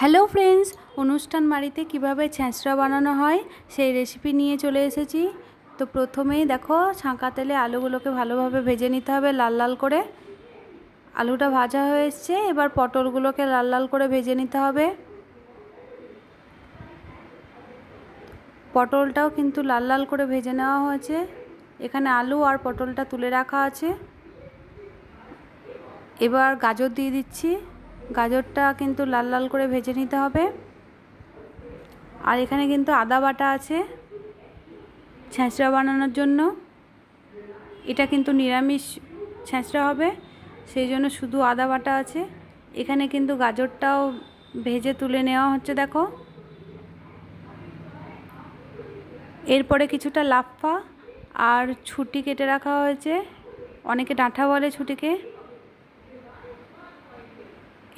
Hello friends, অনুষ্ঠান বাড়িতে কিভাবে ছ্যাঁচড়া বানানো হয় সেই রেসিপি নিয়ে চলে এসেছি। তো প্রথমেই দেখো, ছাঁকা তেলে আলুগুলোকে ভালোভাবে ভেজে নিতে হবে লাল লাল করে। আলুটা ভাজা হয়ে এসছে, এবার পটলগুলোকে লাল লাল করে ভেজে নিতে হবে। পটলটাও কিন্তু লাল লাল করে ভেজে নেওয়া হয়েছে। এখানে আলু আর পটলটা তুলে রাখা আছে। এবার গাজর দিয়ে দিচ্ছি। গাজরটা কিন্তু লাল লাল করে ভেজে নিতে হবে। আর এখানে কিন্তু আদা বাটা আছে ছ্যাঁচড়া বানানোর জন্য। এটা কিন্তু নিরামিষ ছ্যাঁচড়া হবে, সেই জন্য শুধু আদা বাটা আছে। এখানে কিন্তু গাজরটাও ভেজে তুলে নেওয়া হচ্ছে দেখো। এরপরে কিছুটা লাফা আর ছুটি কেটে রাখা হয়েছে, অনেকে ডাঁটা বলে ছুটিকে।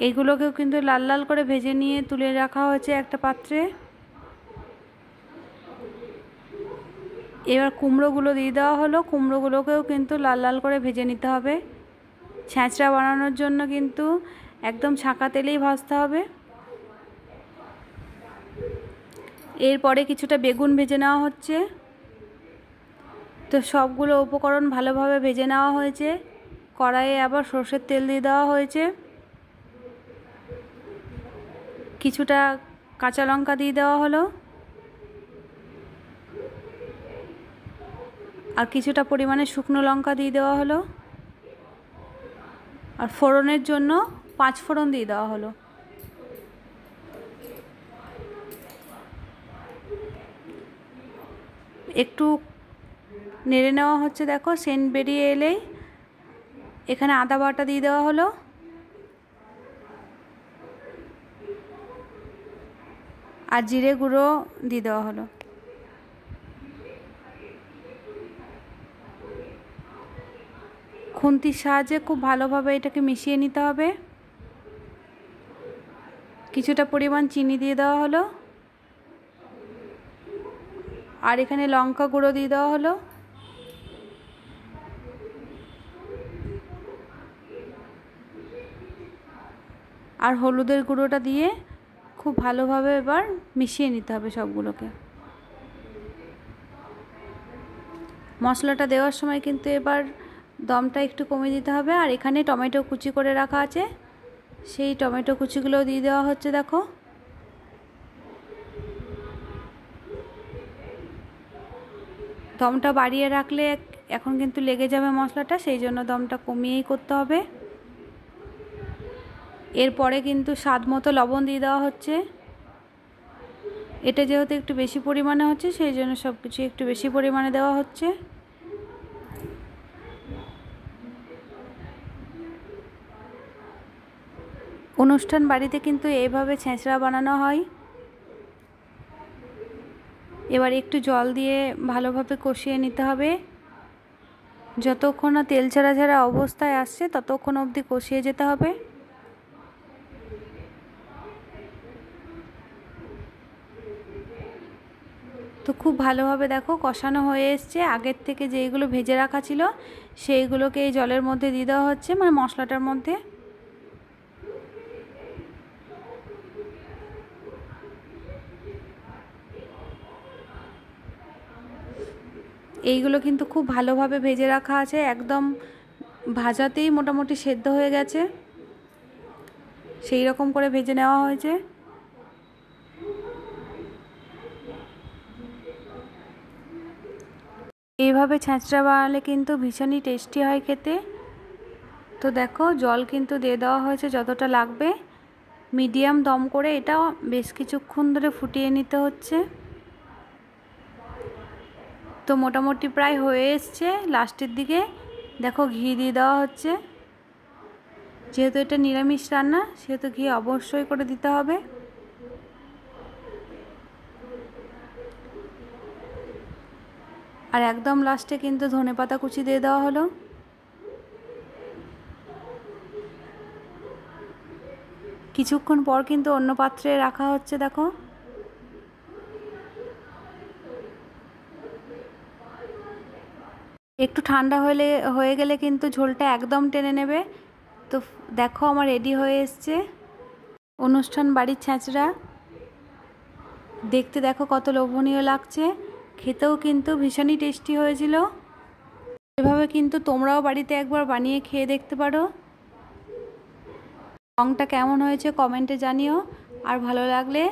এইগুলোকেও কিন্তু লাল লাল করে ভেজে নিয়ে তুলে রাখা হয়েছে একটা পাত্রে। এবার কুমড়োগুলো দিয়ে দেওয়া হলো। কুমড়োগুলোকেও কিন্তু লাল লাল করে ভেজে নিতে হবে। ছ্যাঁচড়া বানানোর জন্য কিন্তু একদম ছাঁকা তেলেই ভাজতে হবে। এরপরে কিছুটা বেগুন ভেজে নেওয়া হচ্ছে। তো সবগুলো উপকরণ ভালোভাবে ভেজে নেওয়া হয়েছে। কড়াইয়ে আবার সরষের তেল দিয়ে দেওয়া হয়েছে। কিছুটা কাঁচা লঙ্কা দিয়ে দেওয়া হলো, আর কিছুটা পরিমাণে শুকনো লঙ্কা দিয়ে দেওয়া হলো, আর ফোড়নের জন্য 5 ফোড়ন দিয়ে দেওয়া হলো। একটু নেড়ে নেওয়া হচ্ছে দেখো। সেন্ট বেরিয়ে এলেই এখানে আদা বাটা দিয়ে দেওয়া হলো, আর জিরে গুঁড়ো দিয়ে দেওয়া হলো। খুন্তির সাহায্যে খুব ভালোভাবে এটাকে মিশিয়ে নিতে হবে। কিছুটা পরিমাণ চিনি দিয়ে দেওয়া হলো, আর এখানে লঙ্কা গুঁড়ো দিয়ে দেওয়া হলো। আর হলুদের গুঁড়োটা দিয়ে খুব ভালোভাবে এবার মিশিয়ে নিতে হবে সবগুলোকে। মশলাটা দেওয়ার সময় কিন্তু এবার দমটা একটু কমিয়ে দিতে হবে। আর এখানে টমেটো কুচি করে রাখা আছে, সেই টমেটো কুচিগুলো দিয়ে দেওয়া হচ্ছে দেখো। দমটা বাড়িয়ে রাখলে এখন কিন্তু লেগে যাবে মশলাটা, সেই জন্য দমটা কমিয়েই করতে হবে। এরপরে কিন্তু স্বাদ মতো লবণ দিয়ে দেওয়া হচ্ছে। এটা যেহেতু একটু বেশি পরিমাণে হচ্ছে, সেই জন্য সব কিছু একটু বেশি পরিমাণে দেওয়া হচ্ছে। অনুষ্ঠান বাড়িতে কিন্তু এইভাবে ছ্যাঁচড়া বানানো হয়। এবার একটু জল দিয়ে ভালোভাবে কষিয়ে নিতে হবে। যতক্ষণ না তেল ছাড়া ছাড়া অবস্থায় আসছে ততক্ষণ অবধি কষিয়ে যেতে হবে। তো খুব ভালোভাবে দেখো কষানো হয়ে এসছে। আগের থেকে যেইগুলো ভেজে রাখা ছিল সেইগুলোকে এই জলের মধ্যে দিয়ে দেওয়া হচ্ছে, মানে মশলাটার মধ্যে। এইগুলো কিন্তু খুব ভালোভাবে ভেজে রাখা আছে, একদম ভাজাতেই মোটামুটি সেদ্ধ হয়ে গেছে, সেই রকম করে ভেজে নেওয়া হয়েছে। এইভাবে ছ্যাঁচড়া বানালে কিন্তু ভীষণই টেস্টি হয় খেতে। তো দেখো, জল কিন্তু দিয়ে দেওয়া হয়েছে যতটা লাগবে। মিডিয়াম দম করে এটা বেশ কিছুক্ষণ ধরে ফুটিয়ে নিতে হচ্ছে। তো মোটামুটি প্রায় হয়ে এসছে। লাস্টের দিকে দেখো ঘি দিয়ে দেওয়া হচ্ছে। যেহেতু এটা নিরামিষ রান্না, সেহেতু ঘি অবশ্যই করে দিতে হবে। আর একদম লাস্টে কিন্তু ধনেপাতা কুচি দিয়ে দেওয়া হলো। কিছুক্ষণ পর কিন্তু অন্য পাত্রে রাখা হচ্ছে দেখো। একটু ঠান্ডা হয়ে গেলে কিন্তু ঝোলটা একদম টেনে নেবে। তো দেখো, আমার রেডি হয়ে এসছে। অনুষ্ঠান বাড়ির ছ্যাঁচড়া। দেখতে দেখো কত লোভনীয় লাগছে, খেতেও কিন্তু ভীষণই টেস্টি হয়েছিল। এভাবে কিন্তু তোমরাও বাড়িতে একবার বানিয়ে খেয়ে দেখতে পারো। রংটা কেমন হয়েছে কমেন্টে জানিও, আর ভালো লাগলে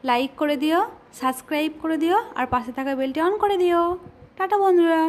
লাইক করে দিও, সাবস্ক্রাইব করে দিও, আর পাশে থাকা বেলটি অন করে দিও। টাটা বন্ধুরা।